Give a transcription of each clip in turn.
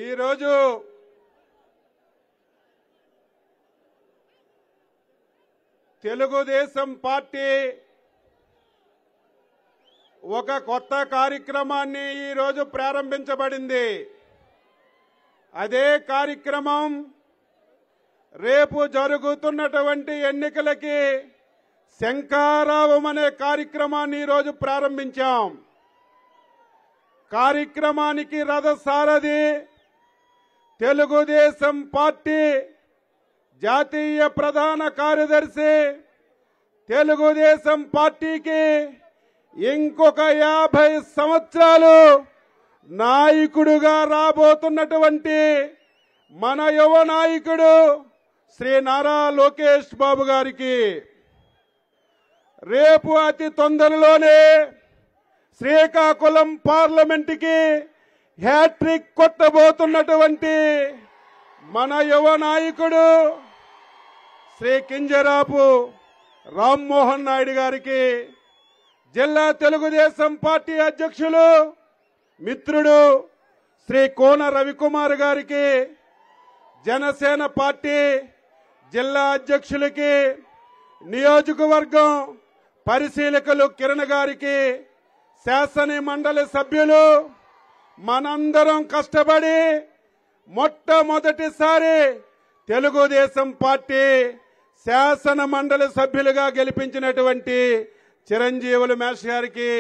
ఈరోజు తెలుగుదేశం పార్టీ ఒక కొత్త కార్యక్రమాన్ని ఈరోజు ప్రారంభించబడింది. అదే కార్యక్రమం రేపు జరుగుతున్నటువంటి ఎన్నికలకి శంఖారావం అనే కార్యక్రమాన్ని ఈరోజు ప్రారంభించాం. కార్యక్రమానికి రథసారథి తెలుగుదేశం పార్టీ జాతీయ ప్రధాన కార్యదర్శి, తెలుగుదేశం పార్టీకి ఇంకొక 50 సంవత్సరాలు నాయకుడుగా రాబోతున్నటువంటి మన యువ నాయకుడు శ్రీ నారా లోకేష్ బాబు గారికి రేపు అతి తొందరలోనే శ్రీకాకుళం పార్లమెంటుకి హ్యాట్రిక్ కొట్టబోతున్నటువంటి మన యువ నాయకుడు శ్రీ కింజరాపు రామ్మోహన్ నాయుడు గారికి, జిల్లా తెలుగుదేశం పార్టీ అధ్యక్షులు మిత్రుడు శ్రీ కోన రవికుమార్ గారికి, జనసేన పార్టీ జిల్లా అధ్యక్షులకి, నియోజకవర్గం పరిశీలకులు కిరణ్ గారికి, శాసన మండలి సభ్యులు మనందరం కష్టపడి మొట్టమొదటిసారి తెలుగుదేశం పార్టీ శాసన మండలి సభ్యులుగా గెలిపించినటువంటి చిరంజీవులు మేష్ గారికి,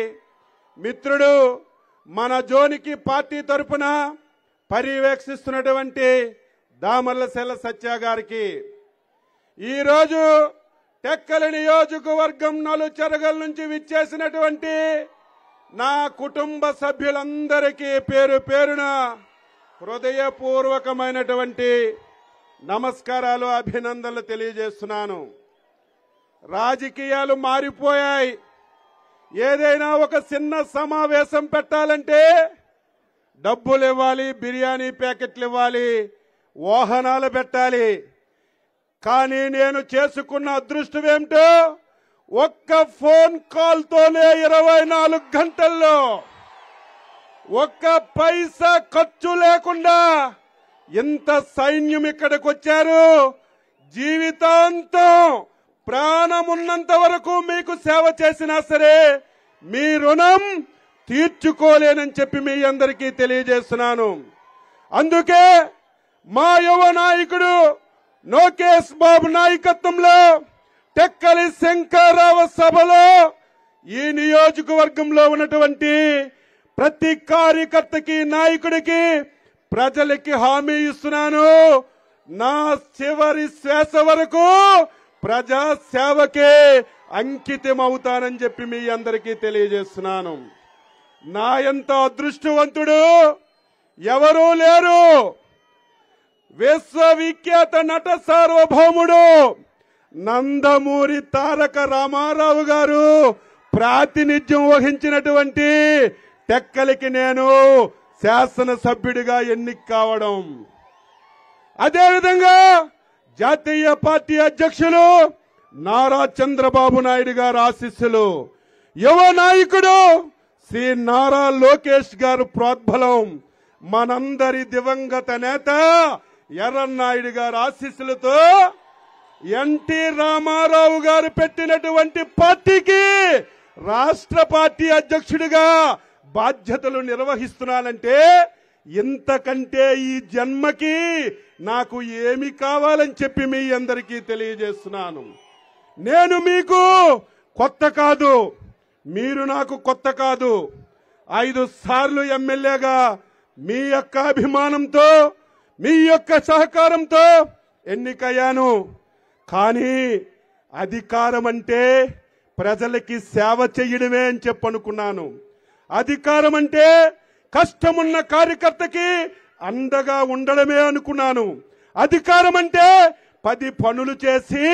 మిత్రుడు మన జోనికి పార్టీ తరఫున పర్యవేక్షిస్తున్నటువంటి దామర్లశెల్ల సత్య గారికి, ఈరోజు టెక్కలి నియోజకవర్గం నలుచెరగల నుంచి విచ్చేసినటువంటి నా కుటుంబ సభ్యులందరికీ పేరు పేరున హృదయపూర్వకమైనటువంటి నమస్కారాలు, అభినందనలు తెలియజేస్తున్నాను. రాజకీయాలు మారిపోయాయి. ఏదైనా ఒక చిన్న సమావేశం పెట్టాలంటే డబ్బులు ఇవ్వాలి, బిర్యానీ ప్యాకెట్లు ఇవ్వాలి, వాహనాలు పెట్టాలి. కానీ నేను చేసుకున్న అదృష్టం ఏమిటో, ఒక్క ఫోన్ కాల్తోనే 24 గంటల్లో ఒక్క పైసా ఖర్చు లేకుండా ఇంత సైన్యం ఇక్కడికి వచ్చారు. జీవితాంతం ప్రాణమున్నంత వరకు మీకు సేవ చేసినా సరే మీ రుణం తీర్చుకోలేనని చెప్పి మీ అందరికీ తెలియజేస్తున్నాను. అందుకే మా యువ నాయకుడు లోకేష్ బాబు నాయకత్వంలో టెక్కలి శంఖారావ సభలో ఈ నియోజకవర్గంలో ఉన్నటువంటి ప్రతి కార్యకర్తకి, నాయకుడికి, ప్రజలకి హామీ ఇస్తున్నాను. నా చివరి శ్వాస వరకు ప్రజా సేవకే అంకితం అవుతానని చెప్పి మీ అందరికీ తెలియజేస్తున్నాను. నా ఎంత అదృష్టవంతుడు ఎవరూ లేరు. విశ్వవిఖ్యాత నట సార్వభౌముడు నందమూరి తారక రామారావు గారు ప్రాతినిధ్యం వహించినటువంటి టెక్కలికి నేను శాసనసభ్యుడిగా ఎన్నిక కావడం, అదేవిధంగా జాతీయ పార్టీ అధ్యక్షులు నారా చంద్రబాబు నాయుడు గారు ఆశీస్సులు, యువ నాయకుడు శ్రీ నారా లోకేష్ గారు ప్రోద్బలం, మనందరి దివంగత నేత ఎర్రన్నాయుడు గారు ఆశీస్సులతో ఎన్టీ రామారావు గారు పెట్టినటువంటి పార్టీకి రాష్ట్ర పార్టీ అధ్యక్షుడిగా బాధ్యతలు నిర్వహిస్తున్నానంటే ఇంతకంటే ఈ జన్మకి నాకు ఏమి కావాలని చెప్పి మీ అందరికీ తెలియజేస్తున్నాను. నేను మీకు కొత్త కాదు, మీరు నాకు కొత్త కాదు. 5 సార్లు ఎమ్మెల్యేగా మీ యొక్క అభిమానంతో, మీ యొక్క సహకారంతో ఎన్నికయ్యాను. కానీ అధికారం అంటే ప్రజలకి సేవ చేయడమే అని చెప్పనుకున్నాను. అధికారం అంటే కష్టమున్న కార్యకర్తకి అండగా ఉండడమే అనుకున్నాను. అధికారం అంటే 10 పనులు చేసి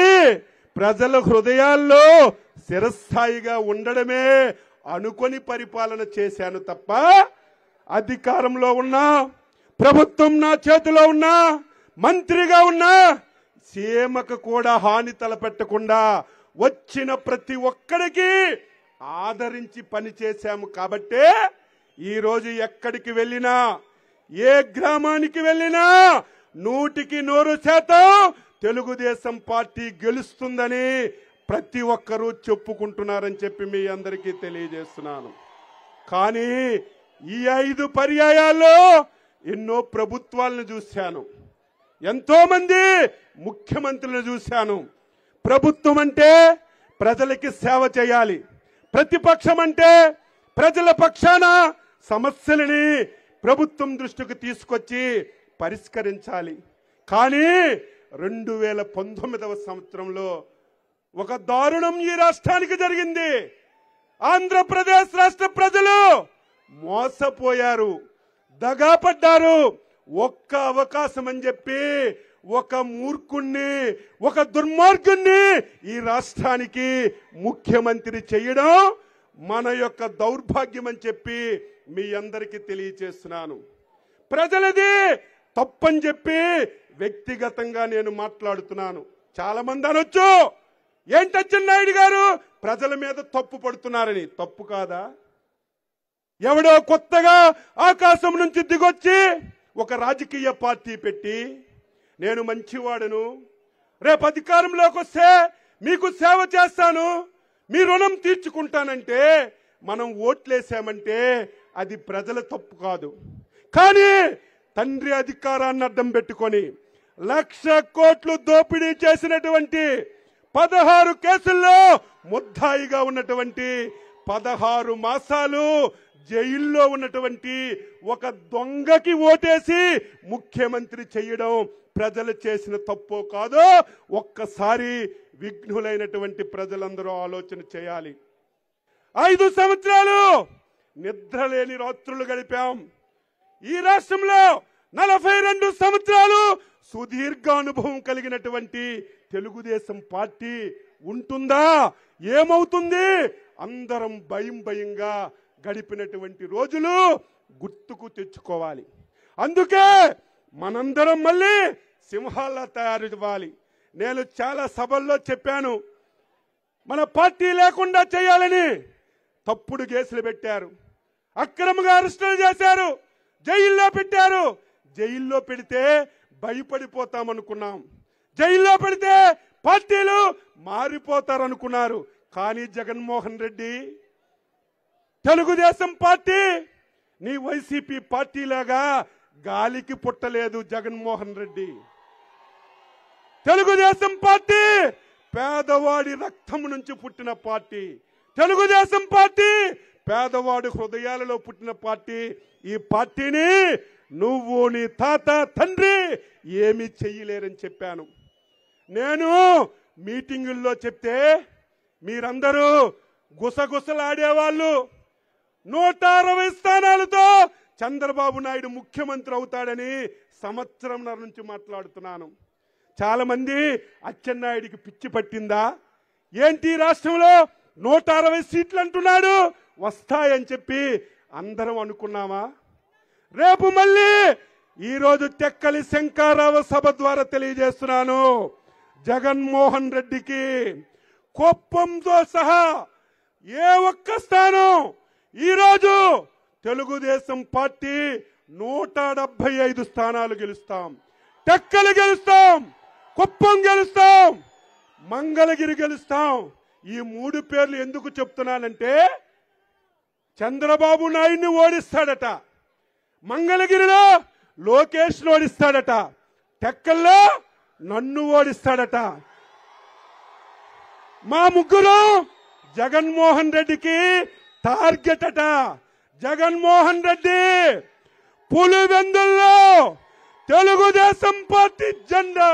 ప్రజల హృదయాల్లో చిరస్థాయిగా ఉండడమే అనుకొని పరిపాలన చేశాను తప్ప, అధికారంలో ఉన్నా, ప్రభుత్వం నా చేతిలో ఉన్నా, మంత్రిగా ఉన్నా సీమకు కూడా హాని తలపెట్టకుండా వచ్చిన ప్రతి ఒక్కరికి ఆదరించి పనిచేశాము. కాబట్టే ఈ రోజు ఎక్కడికి వెళ్ళినా ఏ గ్రామానికి వెళ్ళినా 100% తెలుగుదేశం పార్టీ గెలుస్తుందని ప్రతి ఒక్కరూ చెప్పుకుంటున్నారని చెప్పి మీ అందరికీ తెలియజేస్తున్నాను. కానీ ఈ 5 పర్యాయాల్లో ఎన్నో ప్రభుత్వాలను చూశాను, ఎంతో మంది ముఖ్యమంత్రులను చూశాను. ప్రభుత్వం అంటే ప్రజలకి సేవ చేయాలి, ప్రతిపక్షం అంటే ప్రజల పక్షాన సమస్యలని ప్రభుత్వం దృష్టికి తీసుకొచ్చి పరిష్కరించాలి. కానీ 2019వ సంవత్సరంలో ఒక దారుణం ఈ రాష్ట్రానికి జరిగింది. ఆంధ్రప్రదేశ్ రాష్ట్ర ప్రజలు మోసపోయారు, దగాపడ్డారు. ఒక్క అవకాశం అని చెప్పి ఒక మూర్ఖుణ్ణి, ఒక దుర్మార్గుణ్ణి ఈ రాష్ట్రానికి ముఖ్యమంత్రి చేయడం మన యొక్క దౌర్భాగ్యం అని చెప్పి మీ అందరికీ తెలియజేస్తున్నాను. ప్రజలది తప్పని చెప్పి వ్యక్తిగతంగా నేను మాట్లాడుతున్నాను. చాలా మంది అనొచ్చు, ఏంటి అచ్చెన్నాయుడు గారు ప్రజల మీద తప్పు పడుతున్నారని. తప్పు కాదా? ఎవడో కొత్తగా ఆకాశం నుంచి దిగొచ్చి ఒక రాజకీయ పార్టీ పెట్టి నేను మంచివాడను, రేపు అధికారంలోకి వస్తే మీకు సేవ చేస్తాను, మీ రుణం తీర్చుకుంటానంటే మనం ఓట్లేసామంటే అది ప్రజల తప్పు కాదు. కానీ తండ్రి అధికారాన్ని అడ్డం పెట్టుకొని 1,00,000 కోట్లు దోపిడీ చేసినటువంటి 16 కేసుల్లో ముద్దాయిగా ఉన్నటువంటి 16 మాసాలు జైల్లో ఉన్నటువంటి ఒక దొంగకి ఓటేసి ముఖ్యమంత్రి చేయడం ప్రజలు చేసిన తప్పో కాదో ఒక్కసారి విఘ్నులైనటువంటి ప్రజలందరూ ఆలోచన చేయాలి. 5 సంవత్సరాలు నిద్రలేని రాత్రులు గడిపాం. ఈ రాష్ట్రంలో 42 సంవత్సరాలు సుదీర్ఘ అనుభవం కలిగినటువంటి తెలుగుదేశం పార్టీ ఉంటుందా? ఏమవుతుంది? అందరం భయంగా గడిపినటువంటి రోజులు గుర్తుకు తెచ్చుకోవాలి. అందుకే మనందరం మళ్ళీ సింహాల్లా తయారు ఇవ్వాలి. నేను చాలా సభల్లో చెప్పాను, మన పార్టీ లేకుండా చేయాలని. తప్పుడు కేసులు పెట్టారు, అక్రమంగా అరెస్టులు చేశారు, జైల్లో పెట్టారు. జైల్లో పెడితే భయపడిపోతామనుకున్నాం, జైల్లో పెడితే పార్టీలు మారిపోతారనుకున్నారు. కానీ జగన్మోహన్ రెడ్డి, తెలుగుదేశం పార్టీ నీ వైసీపీ పార్టీ లాగా గాలికి పుట్టలేదు. జగన్మోహన్ రెడ్డి, తెలుగుదేశం పార్టీ పేదవాడి రక్తం నుంచి పుట్టిన పార్టీ. తెలుగుదేశం పార్టీ పేదవాడి హృదయాలలో పుట్టిన పార్టీ. ఈ పార్టీని నువ్వు, నీ తాత, తండ్రి ఏమీ చెయ్యలేరని చెప్పాను. నేను మీటింగుల్లో చెప్తే మీరందరూ గుసగుసలాడేవాళ్ళు. 160 స్థానాలతో చంద్రబాబు నాయుడు ముఖ్యమంత్రి అవుతాడని సంవత్సరంన్నర నుంచి మాట్లాడుతున్నాను. చాలా మంది అచ్చెన్నాయుడికి పిచ్చి పట్టిందా ఏంటి? రాష్ట్రంలో 160 సీట్లు అంటున్నాడు, వస్తాయని చెప్పి అందరం అనుకున్నామా? రేపు మళ్ళీ ఈరోజు తెక్కలి శంకారావ సభ ద్వారా తెలియజేస్తున్నాను, జగన్మోహన్ రెడ్డికి కుప్పంతో సహా ఏ ఒక్క స్థానం ఈరోజు తెలుగుదేశం పార్టీ 175 స్థానాలు గెలుస్తాం. టెక్కలు గెలుస్తాం, కుప్పం గెలుస్తాం, మంగళగిరి గెలుస్తాం. ఈ 3 పేర్లు ఎందుకు చెప్తున్నానంటే చంద్రబాబు నాయుడిని ఓడిస్తాడట, మంగళగిరిలో లోకేష్ ఓడిస్తాడట, టెక్కల్లో నన్ను ఓడిస్తాడట. మా ముగ్గురు జగన్మోహన్ రెడ్డికి టార్గెట్ అట. జగన్మోహన్ రెడ్డి పులివెందుల్లో తెలుగుదేశం పార్టీ జెండా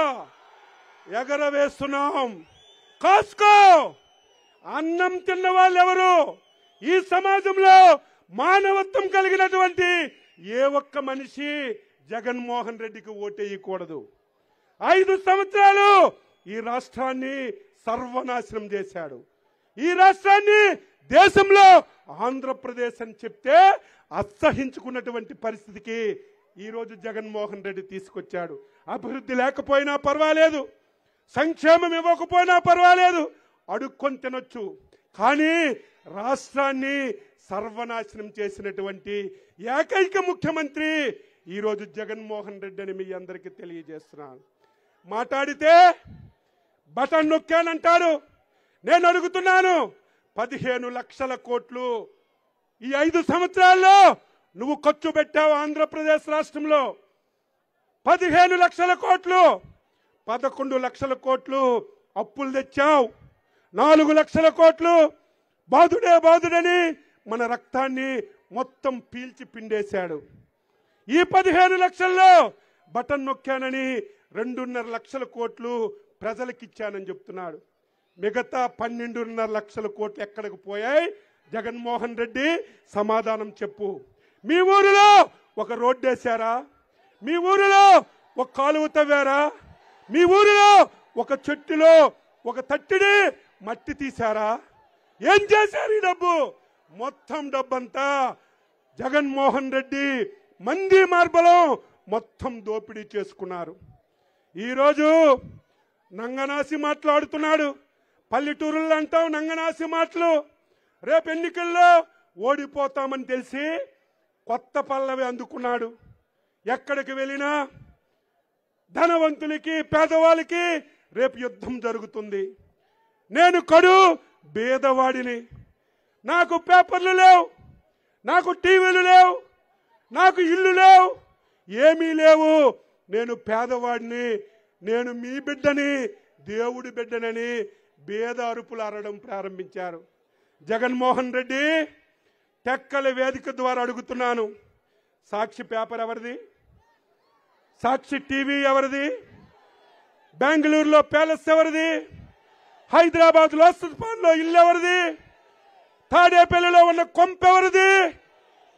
ఎగరవేస్తున్నాం. కాసుకో. అన్నం తిన్న వాళ్ళు ఎవరు? ఈ సమాజంలో మానవత్వం కలిగినటువంటి ఏ ఒక్క మనిషి జగన్మోహన్ రెడ్డికి ఓటేయకూడదు. 5 సంవత్సరాలు ఈ రాష్ట్రాన్ని సర్వనాశనం చేశాడు. ఈ రాష్ట్రాన్ని దేశంలో ఆంధ్రప్రదేశ్ అని చెప్తే అసహించుకున్నటువంటి పరిస్థితికి ఈరోజు జగన్మోహన్ రెడ్డి తీసుకొచ్చాడు. అభివృద్ధి లేకపోయినా పర్వాలేదు, సంక్షేమం ఇవ్వకపోయినా పర్వాలేదు, అడుక్కొని తినొచ్చు. కానీ రాష్ట్రాన్ని సర్వనాశనం చేసినటువంటి ఏకైక ముఖ్యమంత్రి ఈరోజు జగన్మోహన్ రెడ్డి అని మీ అందరికీ తెలియజేస్తున్నాను. మాట్లాడితే బటన్ నొక్కానంటాడు. నేను అడుగుతున్నాను, 15 లక్షల కోట్లు ఈ 5 సంవత్సరాల్లో నువ్వు ఖర్చు పెట్టావు. ఆంధ్రప్రదేశ్ రాష్ట్రంలో 15 లక్షల కోట్లు, 11 లక్షల కోట్లు అప్పులు తెచ్చావు. 4 లక్షల కోట్లు బాధుడని మన రక్తాన్ని మొత్తం పీల్చి పిండేశాడు. ఈ 15 లక్షల్లో బటన్ నొక్కానని 2.5 లక్షల కోట్లు ప్రజలకిచ్చానని చెప్తున్నాడు. మిగతా 12.5 లక్షల కోట్లు ఎక్కడికి పోయాయి? జగన్మోహన్ రెడ్డి సమాధానం చెప్పు. మీ ఊరిలో ఒక రోడ్డు వేశారా? మీ ఊరిలో ఒక కాలువ తవ్వారా? మీ ఊరిలో ఒక చెట్టులో ఒక తట్టిడి మట్టి తీశారా? ఏం చేశారు? ఈ డబ్బు మొత్తం డబ్బంతా జగన్మోహన్ రెడ్డి మంది మార్బలం మొత్తం దోపిడీ చేసుకున్నారు. ఈరోజు నంగనాసి మాట్లాడుతున్నాడు. పల్లెటూరుల్లో అంటావు నంగనాసి మాటలు. రేపు ఎన్నికల్లో ఓడిపోతామని తెలిసి కొత్త పల్లవి అందుకున్నాడు. ఎక్కడికి వెళ్ళినా ధనవంతులకి పేదవాళ్ళకి రేపు యుద్ధం జరుగుతుంది. నేను కడు పేదవాడిని, నాకు పేపర్లు లేవు, నాకు టీవీలు లేవు, నాకు ఇల్లు లేవు, ఏమీ లేవు. నేను పేదవాడిని, నేను మీ బిడ్డని, దేవుడి బిడ్డనని పేద అరుపులు అరడం ప్రారంభించారు. జగన్మోహన్ రెడ్డి టెక్కల వేదిక ద్వారా అడుగుతున్నాను, సాక్షి పేపర్ ఎవరిది? సాక్షి టీవీ ఎవరిది? బెంగళూరులో ప్యాలెస్ ఎవరిది? హైదరాబాద్ లో సుల్తాన్లో ఇల్లు ఎవరిది? తాడేపల్లిలో ఉన్న కొంప ఎవరిది?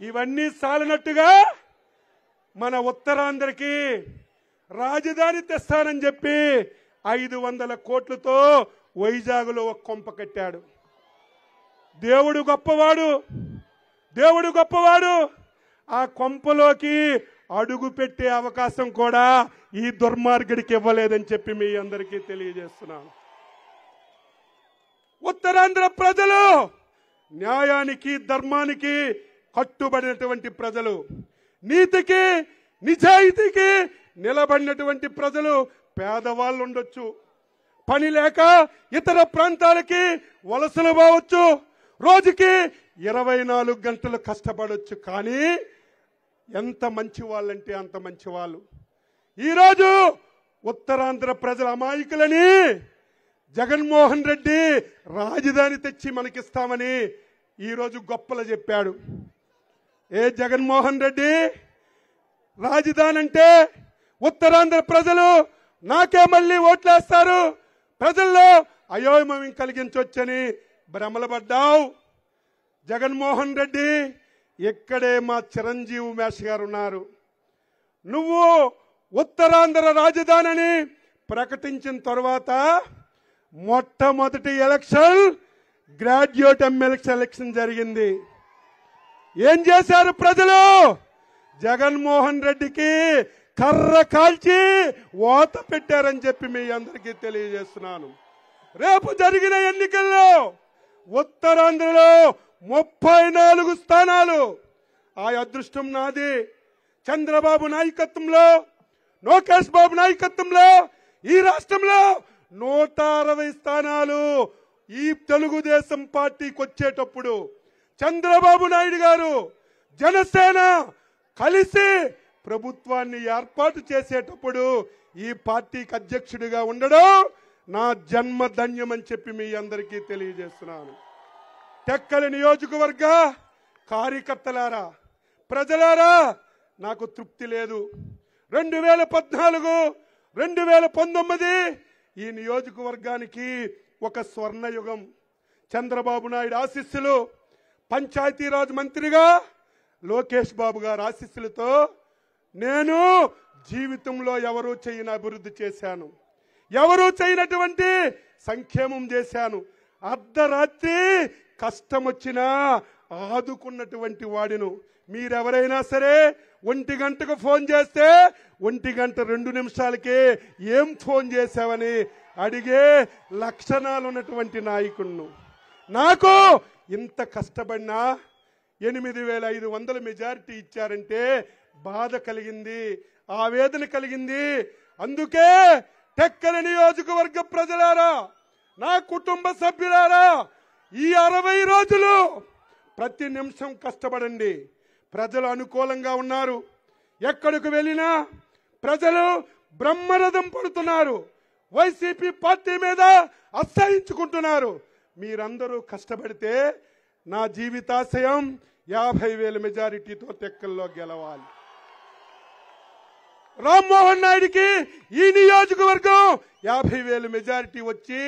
ఇవన్నీ సాలనట్టుగా మన ఉత్తరాంధ్రకి రాజధాని తెస్తానని చెప్పి 500 కోట్లతో వైజాగ్లో ఒక కొంప కట్టాడు. దేవుడు గొప్పవాడు, దేవుడు గొప్పవాడు. ఆ కొంపలోకి అడుగు పెట్టే అవకాశం కూడా ఈ దుర్మార్గుడికి ఇవ్వలేదని చెప్పి మీ అందరికీ తెలియజేస్తున్నాను. ఉత్తరాంధ్ర ప్రజలు న్యాయానికి ధర్మానికి కట్టుబడినటువంటి ప్రజలు, నీతికి నిజాయితీకి నిలబడినటువంటి ప్రజలు. పేదవాళ్ళు ఉండొచ్చు, పని లేక ఇతర ప్రాంతాలకి వలసలు పోవచ్చు, రోజుకి 24 గంటలు కష్టపడవచ్చు. కానీ ఎంత మంచి వాళ్ళంటే అంత మంచి వాళ్ళు. ఈరోజు ఉత్తరాంధ్ర ప్రజల అమాయకులని జగన్మోహన్ రెడ్డి రాజధాని తెచ్చి మనకిస్తామని ఈరోజు గొప్పలు చెప్పాడు. ఏ జగన్మోహన్ రెడ్డి రాజధాని అంటే ఉత్తరాంధ్ర ప్రజలు నాకే మళ్ళీ ఓట్లేస్తారు, ప్రజల్లో అయోమయం కలిగించవచ్చని భ్రమలపడ్డావు. జగన్మోహన్ రెడ్డి ఇక్కడే మా చిరంజీవి మేష్ గారు ఉన్నారు. నువ్వు ఉత్తరాంధ్ర రాజధానిని ప్రకటించిన తర్వాత మొట్టమొదటి ఎలక్షన్ గ్రాడ్యుయేట్ ఎమ్మెల్యే ఎలక్షన్ జరిగింది. ఏం చేశారు ప్రజలు? జగన్మోహన్ రెడ్డికి కర్ర కాల్చి ఓత పెట్టారని చెప్పి మీ అందరికీ తెలియజేస్తున్నాను. రేపు జరిగిన ఎన్నికల్లో ఉత్తరాంధ్రలో 34 స్థానాలు. ఆ అదృష్టం నాది. చంద్రబాబు నాయకత్వంలో, లోకేష్ బాబు నాయకత్వంలో ఈ రాష్ట్రంలో 160 స్థానాలు ఈ తెలుగుదేశం పార్టీకి వచ్చేటప్పుడు చంద్రబాబు నాయుడు గారు జనసేన కలిసి ప్రభుత్వాన్ని ఏర్పాటు చేసేటప్పుడు ఈ పార్టీకి అధ్యక్షుడిగా ఉండడం నా జన్మ ధన్యమని చెప్పి మీ అందరికీ తెలియజేస్తున్నాను. టెక్కల నియోజకవర్గ కార్యకర్తలారా, ప్రజలారా, నాకు తృప్తి లేదు. 2014, 2019 ఈ నియోజకవర్గానికి ఒక స్వర్ణయుగం. చంద్రబాబు నాయుడు ఆశీస్సులు, పంచాయతీరాజ్ మంత్రిగా లోకేష్ బాబు గారు ఆశీస్సులతో నేను జీవితంలో ఎవరూ చేయని అభివృద్ధి చేశాను, ఎవరూ చేయనటువంటి సంక్షేమం చేశాను. అర్ధరాత్రి కష్టం వచ్చినా ఆదుకున్నటువంటి వాడిను. మీరెవరైనా సరే 1 గంటకు ఫోన్ చేస్తే 1 గంట 2 నిమిషాలకే ఏం ఫోన్ చేశావని అడిగే లక్షణాలు ఉన్నటువంటి నాయకుడును. నాకు ఇంత కష్టపడినా 8,500 మెజారిటీ ఇచ్చారంటే బాధ కలిగింది, ఆవేదన కలిగింది. అందుకే టెక్కల నియోజకవర్గ ప్రజలారా, నా కుటుంబ సభ్యులారా, ఈ 60 రోజులు ప్రతి నిమిషం కష్టపడండి. ప్రజలు అనుకూలంగా ఉన్నారు. ఎక్కడికి వెళ్ళినా ప్రజలు బ్రహ్మరథం పడుతున్నారు. వైసీపీ పార్టీ మీద అసహించుకుంటున్నారు. మీరందరూ కష్టపడితే నా జీవితాశయం 50,000 మెజారిటీతో టెక్కల్లో గెలవాలి. రామ్మోహన్ నాయుడికి ఈ నియోజకవర్గం 50,000 మెజారిటీ వచ్చి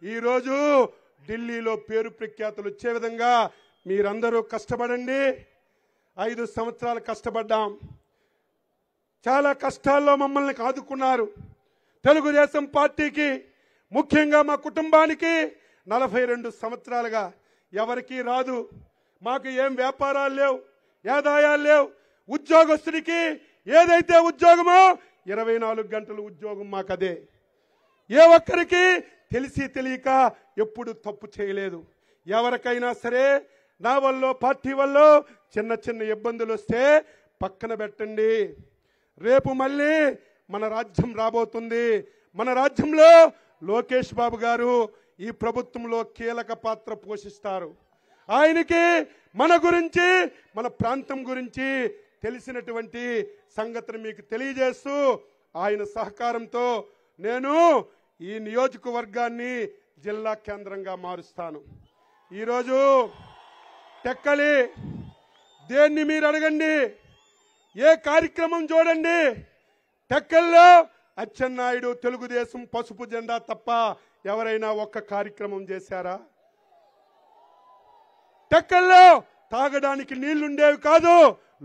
ఈరోజు ఢిల్లీలో పేరు ప్రఖ్యాతులు వచ్చే విధంగా మీరందరూ కష్టపడండి. 5 సంవత్సరాలు కష్టపడ్డాం. చాలా కష్టాల్లో మమ్మల్ని ఆదుకున్నారు. తెలుగుదేశం పార్టీకి, ముఖ్యంగా మా కుటుంబానికి 42 సంవత్సరాలుగా ఎవరికీ రాదు. మాకు ఏం వ్యాపారాలు లేవు, ఆదాయాలు లేవు. ఉద్యోగస్తుడికి ఏదైతే ఉద్యోగమో 24 గంటలు ఉద్యోగం మాకదే. ఏ ఒక్కరికి తెలిసి తెలియక ఎప్పుడు తప్పు చేయలేదు. ఎవరికైనా సరే నా వల్ల, పార్టీ వల్ల చిన్న చిన్న ఇబ్బందులు వస్తే పక్కన పెట్టండి. రేపు మళ్ళీ మన రాజ్యం రాబోతుంది. మన రాజ్యంలో లోకేష్ బాబు గారు ఈ ప్రభుత్వంలో కీలక పాత్ర పోషిస్తారు. ఆయనకి మన గురించి, మన ప్రాంతం గురించి తెలిసినటువంటి సంగతిని మీకు తెలియజేస్తూ, ఆయన సహకారంతో నేను ఈ నియోజకవర్గాన్ని జిల్లా కేంద్రంగా మారుస్తాను. ఈరోజు టెక్కలి దేన్ని మీరు అడగండి, ఏ కార్యక్రమం చూడండి, టెక్కల్లో అచ్చెన్నాయుడు తెలుగుదేశం పసుపు జెండా తప్ప ఎవరైనా ఒక్క కార్యక్రమం చేశారా? టెక్కల్లో తాగడానికి నీళ్లుండేవి కాదు.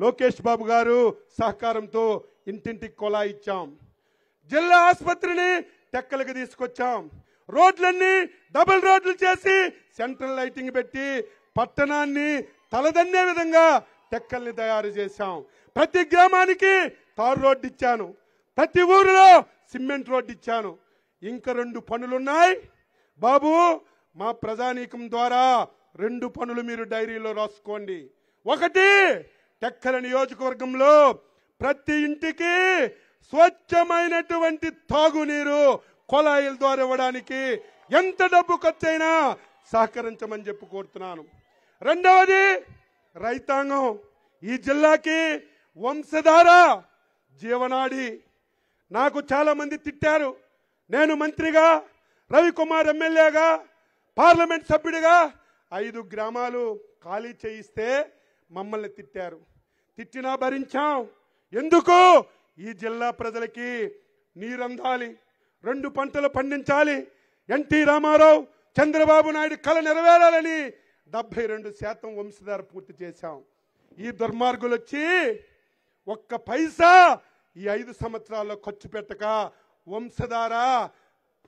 లోకేష్ బాబు గారు సహకారంతో ఇంటింటికి కొలా ఇచ్చాం. జిల్లా ఆసుపత్రిని టెక్కలకు తీసుకొచ్చాం. రోడ్లన్నీ డబుల్ రోడ్లు చేసి సెంట్రల్ లైటింగ్ పెట్టి పట్టణాన్ని తలదన్నే విధంగా టెక్కల్ని తయారు చేశాం. ప్రతి గ్రామానికి తారు రోడ్డు ఇచ్చాను. ప్రతి ఊరిలో సిమెంట్ రోడ్డు ఇచ్చాను. ఇంకా 2 పనులున్నాయి బాబు. మా ప్రజానీకం ద్వారా 2 పనులు మీరు డైరీలో రాసుకోండి. ఒకటి, టెక్కల నియోజకవర్గంలో ప్రతి ఇంటికి స్వచ్ఛమైనటువంటి తాగునీరు కొలాయిల ద్వారా ఇవ్వడానికి ఎంత డబ్బు ఖర్చైనా సహకరించమని చెప్పి కోరుతున్నాను. రెండవది, రైతాంగం ఈ జిల్లాకి వంశధార జీవనాడి. నాకు చాలా మంది తిట్టారు. నేను మంత్రిగా, రవికుమార్ ఎమ్మెల్యేగా, పార్లమెంట్ సభ్యుడిగా 5 గ్రామాలు ఖాళీ చేయిస్తే మమ్మల్ని తిట్టారు. తిట్టినా భరించాం. ఎందుకు? ఈ జిల్లా ప్రజలకి నీరందాలి, 2 పంటలు పండించాలి, ఎన్టీ రామారావు, చంద్రబాబు నాయుడు కల నెరవేరాలని 72% వంశధార పూర్తి చేశాం. ఈ దుర్మార్గులు వచ్చి ఒక్క పైసా ఈ 5 సంవత్సరాల్లో ఖర్చు పెట్టక వంశధార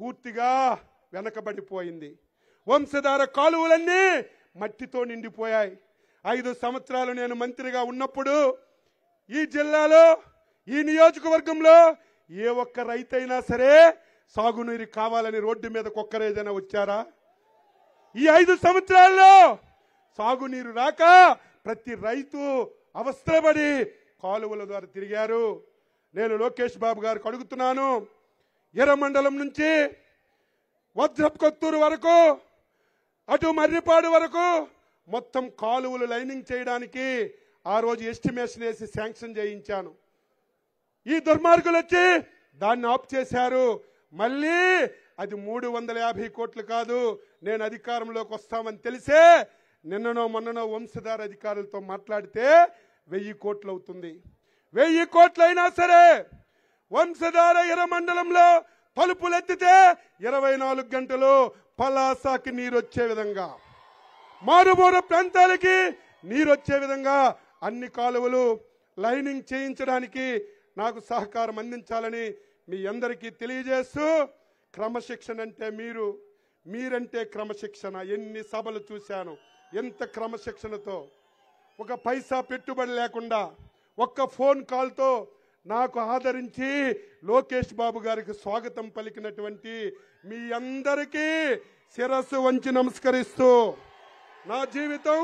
పూర్తిగా వెనకబడిపోయింది. వంశధార కాలువలన్నీ మట్టితో నిండిపోయాయి. 5 సంవత్సరాలు నేను మంత్రిగా ఉన్నప్పుడు ఈ జిల్లాలో, ఈ నియోజకవర్గంలో ఏ ఒక్క రైతైనా సరే సాగునీరు కావాలని రోడ్డు మీద ఒక్కరేదైనా వచ్చారా? ఈ 5 సంవత్సరాల్లో సాగునీరు రాక ప్రతి రైతు అవస్థపడి కాలువల ద్వారా తిరిగారు. నేను లోకేష్ బాబు గారికి అడుగుతున్నాను, ఎర్రమండలం నుంచి వజ్రపు కొత్తూరు వరకు, అటు మర్రిపాడు వరకు మొత్తం కాలువలు లైనింగ్ చేయడానికి ఆ రోజు ఎస్టిమేషన్ వేసి శాంక్షన్ చేయించాను. ఈ దుర్మార్గులు వచ్చి దాన్ని ఆఫ్ చేశారు. మళ్ళీ అది 350 కోట్లు కాదు, నేను అధికారంలోకి వస్తామని తెలిసే నిన్ననో మొన్ననో వంశధార అధికారులతో మాట్లాడితే 1000 కోట్లు అవుతుంది. 1000 కోట్లు అయినా సరే వంశధార ఎర్రమండలంలో తలుపులు ఎత్తితే 24 గంటలు పలాసాకి నీరు వచ్చే విధంగా, మారుమూల ప్రాంతాలకి నీరు వచ్చే విధంగా అన్ని కాలువలు లైనింగ్ చేయించడానికి నాకు సహకారం అందించాలని మీ అందరికీ తెలియజేస్తూ, క్రమశిక్షణ అంటే మీరంటే క్రమశిక్షణ. ఎన్ని సభలు చూశాను, ఎంత క్రమశిక్షణతో, ఒక పైసా పెట్టుబడి లేకుండా ఒక్క ఫోన్ కాల్తో నాకు ఆదరించి లోకేష్ బాబు గారికి స్వాగతం పలికినటువంటి మీ అందరికీ శిరస్సు వంచి నమస్కరిస్తూ, నా జీవితం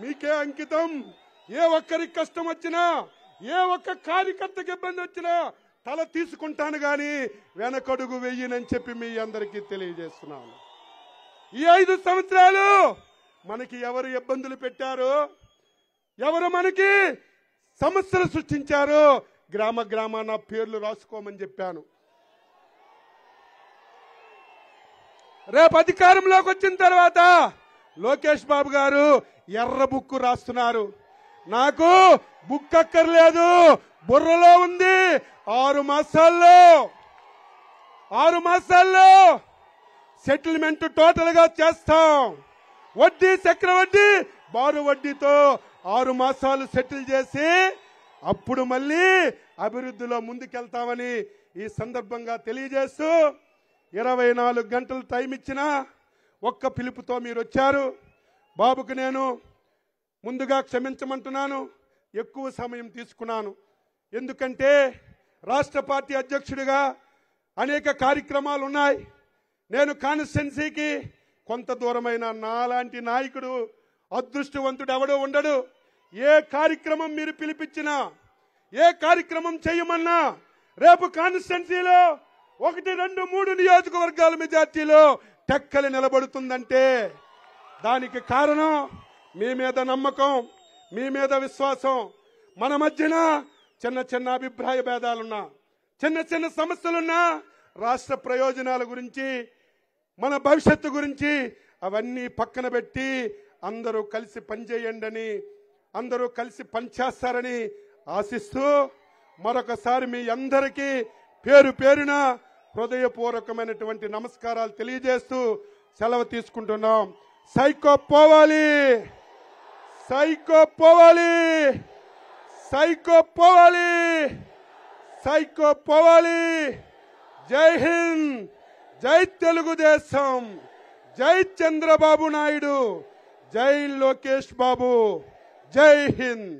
మీకే అంకితం. ఏ ఒక్కరికి కష్టం వచ్చినా, ఏ ఒక్క కార్యకర్తకి ఇబ్బంది వచ్చినా తల తీసుకుంటాను గాని వెనకడుగు వెయ్యనని చెప్పి మీ అందరికీ తెలియజేస్తున్నాను. ఈ 5 సంవత్సరాలు మనకి ఎవరు ఇబ్బందులు పెట్టారు, ఎవరు మనకి సమస్యలు సృష్టించారు, గ్రామ గ్రామాన పేర్లు రాసుకోమని చెప్పాను. రేపు అధికారంలోకి వచ్చిన తర్వాత లోకేష్ బాబు గారు ఎర్ర బుక్కు రాస్తున్నారు. నాకు బుక్ అక్కర్లేదు, బుర్రలో ఉంది. 6 మాసాల్లో సెటిల్మెంట్ టోటల్ గా చేస్తాం. వడ్డీ చక్రవడ్డీ బారు వడ్డీతో 6 మాసాలు సెటిల్ చేసి అప్పుడు మళ్ళీ అభివృద్ధిలో ముందుకెళ్తామని ఈ సందర్భంగా తెలియజేస్తూ 24 గంటలు టైం ఇచ్చినా ఒక్క పిలుపుతో మీరు వచ్చారు. బాబుకు నేను ముందుగా క్షమించమంటున్నాను, ఎక్కువ సమయం తీసుకున్నాను. ఎందుకంటే రాష్ట్ర పార్టీ అధ్యక్షుడిగా అనేక కార్యక్రమాలు ఉన్నాయి. నేను కాన్స్టిట్యున్సీకి కొంత దూరమైన నాలాంటి నాయకుడు అదృష్టవంతుడు ఎవడో ఉండడు. ఏ కార్యక్రమం మీరు పిలిపించినా, ఏ కార్యక్రమం చేయమన్నా రేపు కాన్స్టిట్యున్సీలో 1, 2, 3 నియోజకవర్గాల మెజార్టీలో టెక్కలి నిలబడుతుందంటే దానికి కారణం మీ మీద నమ్మకం, మీ మీద విశ్వాసం. మన మధ్యన చిన్న చిన్న అభిప్రాయ భేదాలున్నా, చిన్న చిన్న సమస్యలున్నా, రాష్ట్ర ప్రయోజనాల గురించి, మన భవిష్యత్తు గురించి అవన్నీ పక్కన పెట్టి అందరూ కలిసి పనిచేయండి అని, అందరూ కలిసి పనిచేస్తారని ఆశిస్తూ మరొకసారి మీ అందరికీ పేరు పేరున హృదయపూర్వకమైనటువంటి నమస్కారాలు తెలియజేస్తూ సెలవు తీసుకుంటున్నాం. సైకో పోవాలి, సైకో పోవాలి, సైకో పోవాలి, సైకో పోవాలి. జై హింద్, జై తెలుగుదేశం, జై చంద్రబాబు నాయుడు, జై లోకేష్ బాబు, జై హింద్.